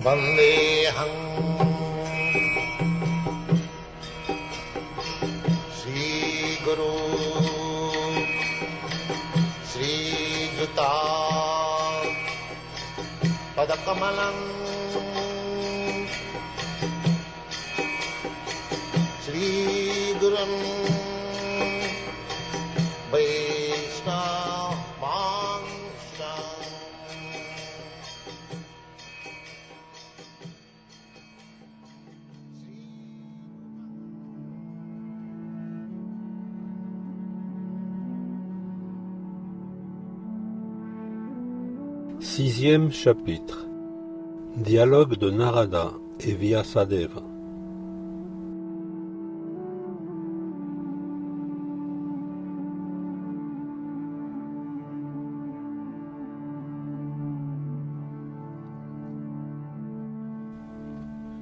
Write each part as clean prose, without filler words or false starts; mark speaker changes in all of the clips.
Speaker 1: Vandeham Sri Guru Sri Juta Padakamalam Sri Gurum Vaishnava Vanshan.
Speaker 2: Sixième chapitre. Dialogue de Narada et Vyasadeva.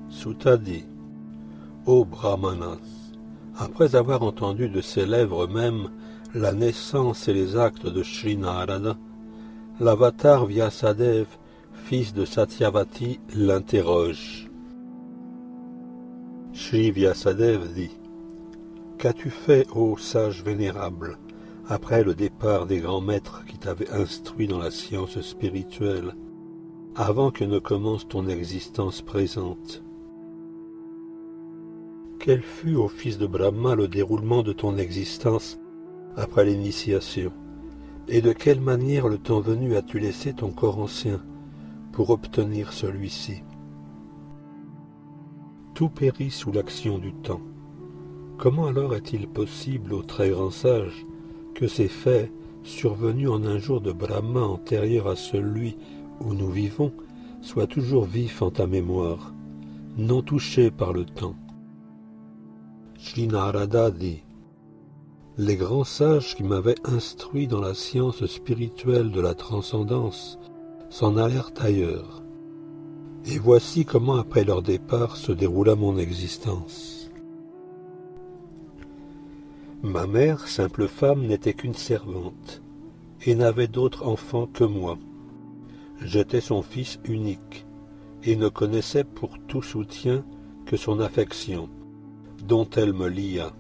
Speaker 2: Sutta dit: Ô Brahmanas, après avoir entendu de ses lèvres même la naissance et les actes de Sri Narada, l'avatar Vyasadeva, fils de Satyavati, l'interroge. Sri Vyasadeva dit: Qu'as-tu fait, ô sage vénérable, après le départ des grands maîtres qui t'avaient instruit dans la science spirituelle, avant que ne commence ton existence présente? Quel fut, ô fils de Brahma, le déroulement de ton existence après l'initiation? Et de quelle manière, le temps venu, as-tu laissé ton corps ancien pour obtenir celui-ci? Tout périt sous l'action du temps. Comment alors est-il possible, ô très grand sage, que ces faits, survenus en un jour de Brahma antérieur à celui où nous vivons, soient toujours vifs en ta mémoire, non touchés par le temps? Sri Narada dit: Les grands sages qui m'avaient instruit dans la science spirituelle de la transcendance s'en allèrent ailleurs. Et voici comment après leur départ se déroula mon existence. Ma mère, simple femme, n'était qu'une servante, et n'avait d'autre enfant que moi. J'étais son fils unique, et ne connaissais pour tout soutien que son affection, dont elle me lia.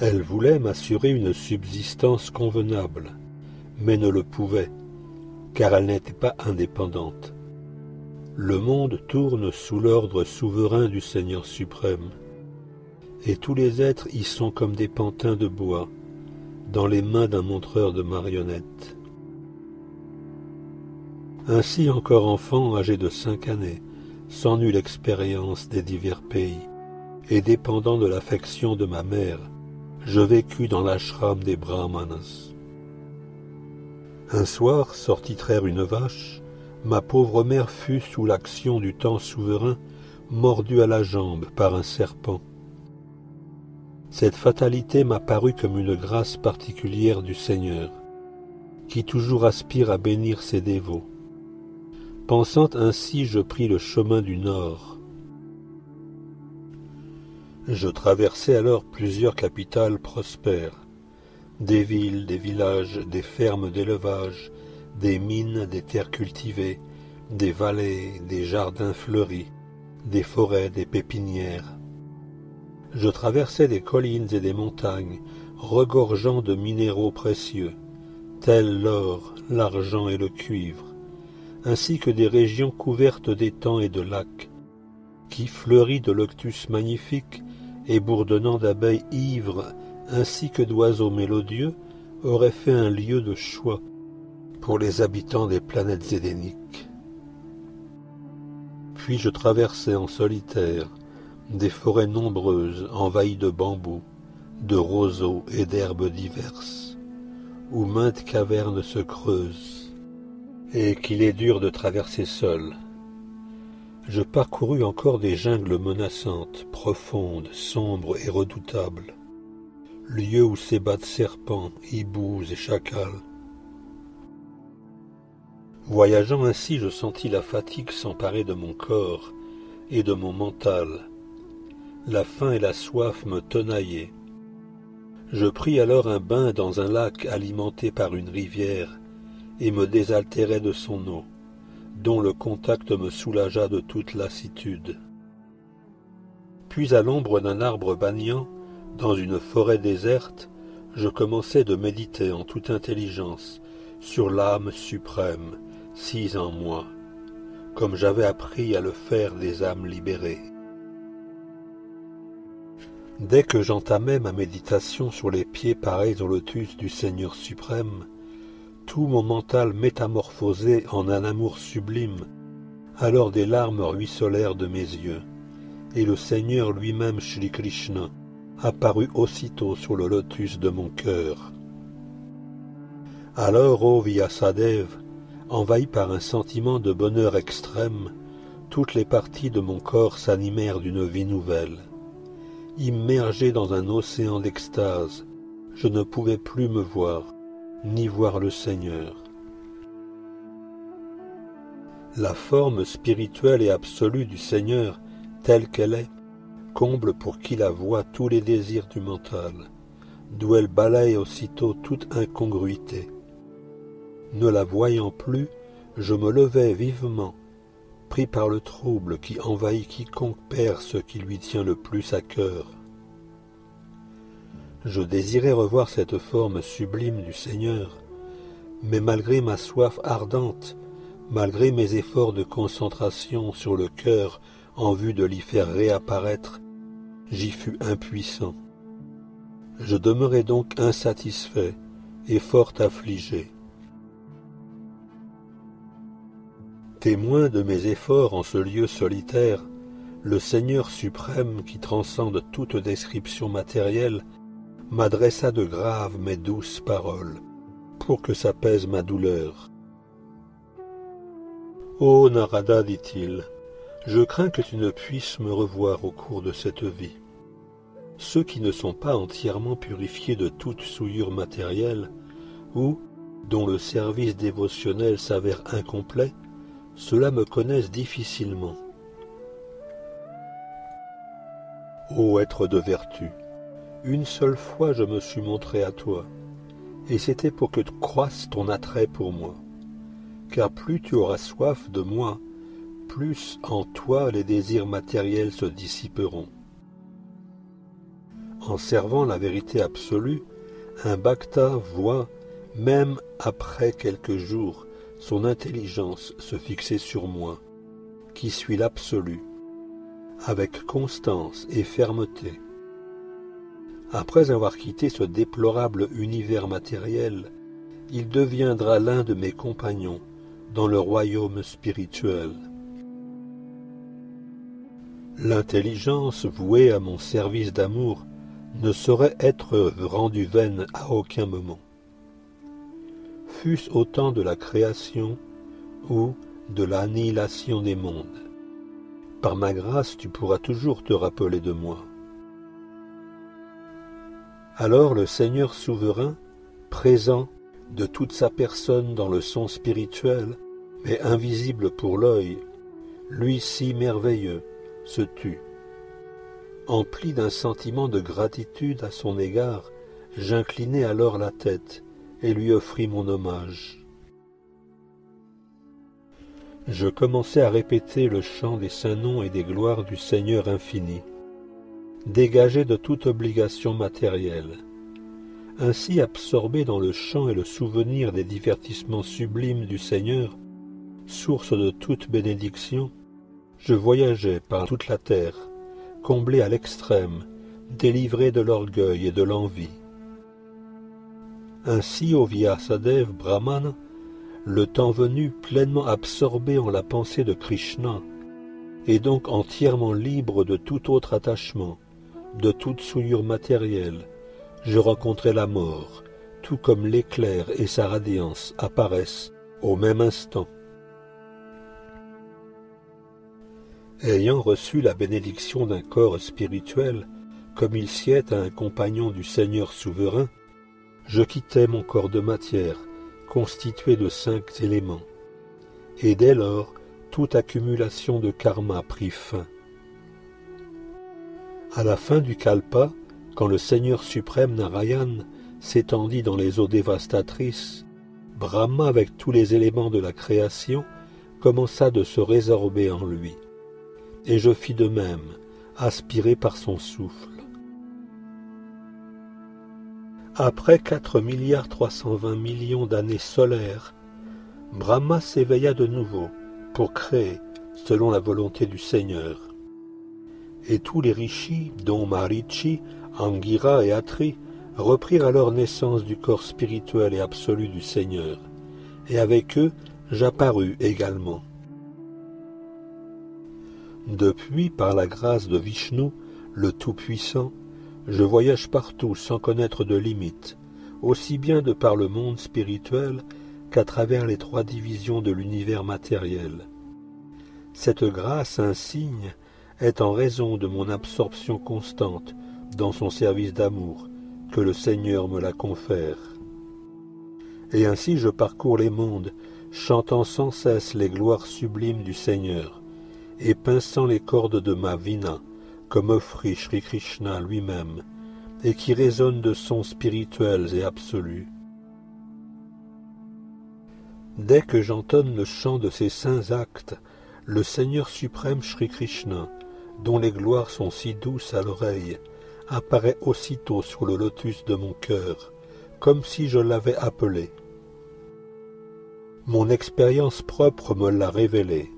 Speaker 2: Elle voulait m'assurer une subsistance convenable, mais ne le pouvait, car elle n'était pas indépendante. Le monde tourne sous l'ordre souverain du Seigneur suprême, et tous les êtres y sont comme des pantins de bois, dans les mains d'un montreur de marionnettes. Ainsi, encore enfant, âgé de 5 années, sans nulle expérience des divers pays, et dépendant de l'affection de ma mère, je vécus dans l'ashram des Brahmanas. Un soir, sorti traire une vache, ma pauvre mère fut, sous l'action du temps souverain, mordue à la jambe par un serpent. Cette fatalité m'apparut comme une grâce particulière du Seigneur, qui toujours aspire à bénir ses dévots. Pensant ainsi, je pris le chemin du nord. Je traversai alors plusieurs capitales prospères, des villes, des villages, des fermes d'élevage, des mines, des terres cultivées, des vallées, des jardins fleuris, des forêts, des pépinières. Je traversai des collines et des montagnes, regorgeant de minéraux précieux, tels l'or, l'argent et le cuivre, ainsi que des régions couvertes d'étangs et de lacs, qui, fleuris de lotus magnifiques et bourdonnant d'abeilles ivres ainsi que d'oiseaux mélodieux, auraient fait un lieu de choix pour les habitants des planètes édéniques. Puis je traversai en solitaire des forêts nombreuses envahies de bambous, de roseaux et d'herbes diverses, où maintes cavernes se creusent, et qu'il est dur de traverser seul. Je parcourus encore des jungles menaçantes, profondes, sombres et redoutables, lieux où s'ébattent serpents, hiboux et chacals. Voyageant ainsi, je sentis la fatigue s'emparer de mon corps et de mon mental. La faim et la soif me tenaillaient. Je pris alors un bain dans un lac alimenté par une rivière et me désaltérai de son eau, dont le contact me soulagea de toute lassitude. Puis à l'ombre d'un arbre banyan, dans une forêt déserte, je commençai de méditer en toute intelligence sur l'âme suprême, sise en moi, comme j'avais appris à le faire des âmes libérées. Dès que j'entamai ma méditation sur les pieds pareils au lotus du Seigneur suprême, tout mon mental métamorphosé en un amour sublime, alors des larmes ruisselèrent de mes yeux, et le Seigneur lui-même Shri Krishna apparut aussitôt sur le lotus de mon cœur. Alors, ô Vyasadeva, envahi par un sentiment de bonheur extrême, toutes les parties de mon corps s'animèrent d'une vie nouvelle. Immergé dans un océan d'extase, je ne pouvais plus me voir, ni voir le Seigneur. La forme spirituelle et absolue du Seigneur, telle qu'elle est, comble pour qui la voit tous les désirs du mental, d'où elle balaye aussitôt toute incongruité. Ne la voyant plus, je me levai vivement, pris par le trouble qui envahit quiconque perd ce qui lui tient le plus à cœur. Je désirais revoir cette forme sublime du Seigneur, mais malgré ma soif ardente, malgré mes efforts de concentration sur le cœur en vue de l'y faire réapparaître, j'y fus impuissant. Je demeurai donc insatisfait et fort affligé. Témoin de mes efforts en ce lieu solitaire, le Seigneur suprême qui transcende toute description matérielle m'adressa de graves mais douces paroles pour que s'apaise ma douleur. « Ô Narada, dit-il, je crains que tu ne puisses me revoir au cours de cette vie. Ceux qui ne sont pas entièrement purifiés de toute souillure matérielle ou dont le service dévotionnel s'avère incomplet, ceux-là me connaissent difficilement. Ô être de vertu, une seule fois je me suis montré à toi, et c'était pour que croisse ton attrait pour moi, car plus tu auras soif de moi, plus en toi les désirs matériels se dissiperont. En servant la vérité absolue, un bhakta voit, même après quelques jours, son intelligence se fixer sur moi, qui suis l'absolu, avec constance et fermeté. Après avoir quitté ce déplorable univers matériel, il deviendra l'un de mes compagnons dans le royaume spirituel. L'intelligence vouée à mon service d'amour ne saurait être rendue vaine à aucun moment. Fût-ce au temps de la création ou de l'annihilation des mondes. Par ma grâce, tu pourras toujours te rappeler de moi. Alors le Seigneur souverain, présent de toute sa personne dans le son spirituel, mais invisible pour l'œil, lui si merveilleux, se tut. Empli d'un sentiment de gratitude à son égard, j'inclinai alors la tête et lui offris mon hommage. Je commençai à répéter le chant des saints noms et des gloires du Seigneur infini, dégagé de toute obligation matérielle. Ainsi absorbé dans le chant et le souvenir des divertissements sublimes du Seigneur, source de toute bénédiction, je voyageais par toute la terre, comblé à l'extrême, délivré de l'orgueil et de l'envie. Ainsi, ô Vyasadeva Brahmana, le temps venu pleinement absorbé en la pensée de Krishna, et donc entièrement libre de tout autre attachement, de toute souillure matérielle, je rencontrai la mort, tout comme l'éclair et sa radiance apparaissent au même instant. Ayant reçu la bénédiction d'un corps spirituel, comme il sied à un compagnon du Seigneur souverain, je quittai mon corps de matière, constitué de 5 éléments, et dès lors, toute accumulation de karma prit fin. À la fin du kalpa, quand le Seigneur suprême Narayan s'étendit dans les eaux dévastatrices, Brahma, avec tous les éléments de la création, commença de se résorber en lui. Et je fis de même, aspiré par son souffle. Après 4,320 milliards d'années solaires, Brahma s'éveilla de nouveau pour créer selon la volonté du Seigneur. Et tous les rishis, dont Marichi, Angira et Atri, reprirent alors naissance du corps spirituel et absolu du Seigneur, et avec eux j'apparus également. Depuis, par la grâce de Vishnu, le Tout-Puissant, je voyage partout sans connaître de limites, aussi bien de par le monde spirituel qu'à travers les 3 divisions de l'univers matériel. Cette grâce insigne est en raison de mon absorption constante dans son service d'amour que le Seigneur me la confère. Et ainsi je parcours les mondes, chantant sans cesse les gloires sublimes du Seigneur, et pinçant les cordes de ma vina, comme offrit Sri Krishna lui-même, et qui résonnent de sons spirituels et absolus. Dès que j'entonne le chant de ces saints actes, le Seigneur suprême Sri Krishna, dont les gloires sont si douces à l'oreille, apparaît aussitôt sur le lotus de mon cœur, comme si je l'avais appelé. Mon expérience propre me l'a révélé.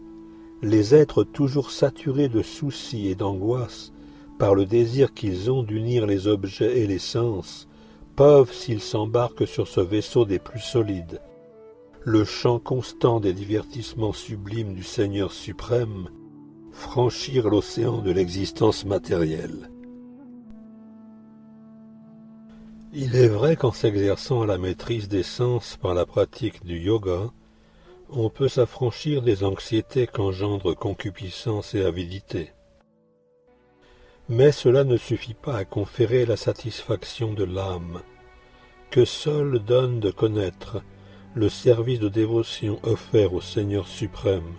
Speaker 2: Les êtres toujours saturés de soucis et d'angoisse par le désir qu'ils ont d'unir les objets et les sens, peuvent, s'ils s'embarquent sur ce vaisseau des plus solides, le chant constant des divertissements sublimes du Seigneur suprême, franchir l'océan de l'existence matérielle. Il est vrai qu'en s'exerçant à la maîtrise des sens par la pratique du yoga, on peut s'affranchir des anxiétés qu'engendrent concupiscence et avidité. Mais cela ne suffit pas à conférer la satisfaction de l'âme, que seul donne de connaître le service de dévotion offert au Seigneur suprême.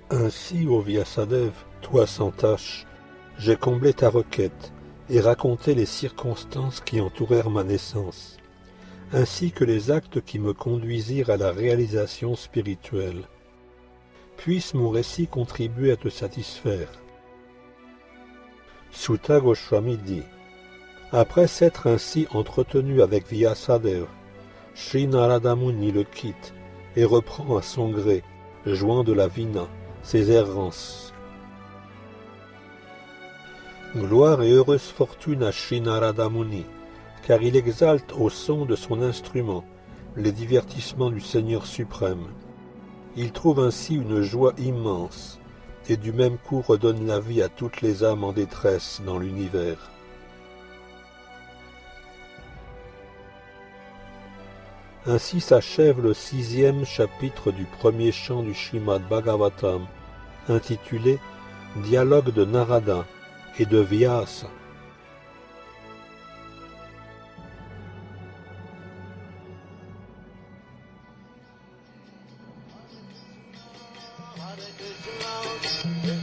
Speaker 2: Ainsi, ô Vyasadeva, toi sans tache, j'ai comblé ta requête et raconté les circonstances qui entourèrent ma naissance, ainsi que les actes qui me conduisirent à la réalisation spirituelle. Puisse mon récit contribuer à te satisfaire. Sutta Goswami dit: après s'être ainsi entretenu avec Vyasadeva, Sri Narada Muni le quitte et reprend à son gré, jouant de la vina, ses errances. Gloire et heureuse fortune à Sri Narada Muni, car il exalte au son de son instrument les divertissements du Seigneur suprême. Il trouve ainsi une joie immense, et du même coup redonne la vie à toutes les âmes en détresse dans l'univers. Ainsi s'achève le 6e chapitre du premier chant du Srimad Bhagavatam, intitulé « Dialogue de Narada et de Vyasa ».
Speaker 1: Hare Krishna,